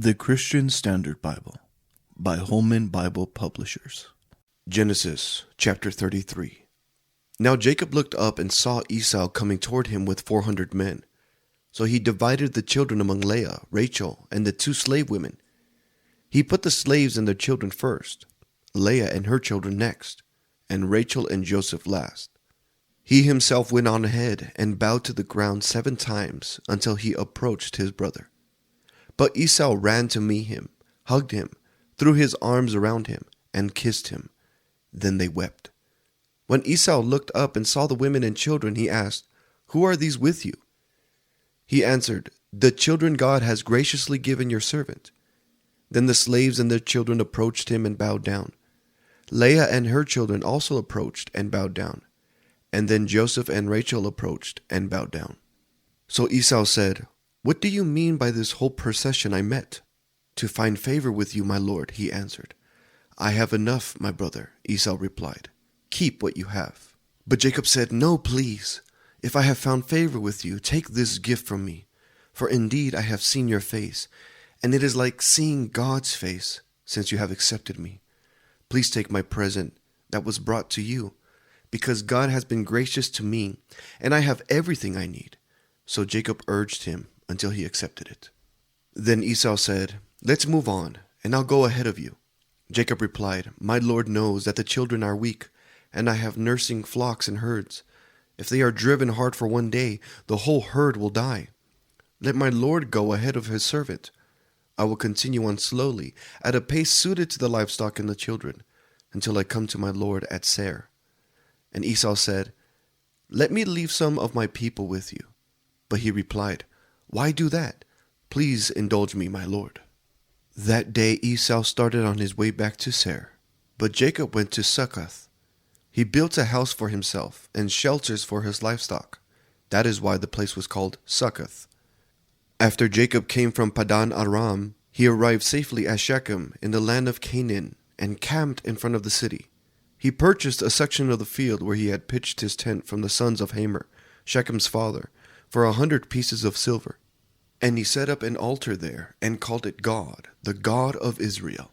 The Christian Standard Bible by Holman Bible Publishers. Genesis chapter 33. Now Jacob looked up and saw Esau coming toward him with 400 men. So he divided the children among Leah, Rachel, and the 2 slave women. He put the slaves and their children first, Leah and her children next, and Rachel and Joseph last. He himself went on ahead and bowed to the ground 7 times until he approached his brother. But Esau ran to meet him, hugged him, threw his arms around him, and kissed him. Then they wept. When Esau looked up and saw the women and children, he asked, "Who are these with you?" He answered, "The children God has graciously given your servant." Then the slaves and their children approached him and bowed down. Leah and her children also approached and bowed down. And then Joseph and Rachel approached and bowed down. So Esau said, "What do you mean by this whole procession I met?" "To find favor with you, my lord," he answered. "I have enough, my brother," Esau replied. "Keep what you have." But Jacob said, "No, please. If I have found favor with you, take this gift from me. For indeed I have seen your face, and it is like seeing God's face, since you have accepted me. Please take my present that was brought to you, because God has been gracious to me, and I have everything I need." So Jacob urged him until he accepted it. Then Esau said, "Let's move on, and I'll go ahead of you." Jacob replied, "My lord knows that the children are weak, and I have nursing flocks and herds. If they are driven hard for one day, the whole herd will die. Let my lord go ahead of his servant. I will continue on slowly, at a pace suited to the livestock and the children, until I come to my lord at Seir." And Esau said, "Let me leave some of my people with you." But he replied, "Why do that? Please indulge me, my lord." That day Esau started on his way back to Seir, but Jacob went to Succoth. He built a house for himself and shelters for his livestock. That is why the place was called Succoth. After Jacob came from Padan Aram, he arrived safely at Shechem in the land of Canaan and camped in front of the city. He purchased a section of the field where he had pitched his tent from the sons of Hamor, Shechem's father, for 100 pieces of silver. And he set up an altar there and called it God, the God of Israel.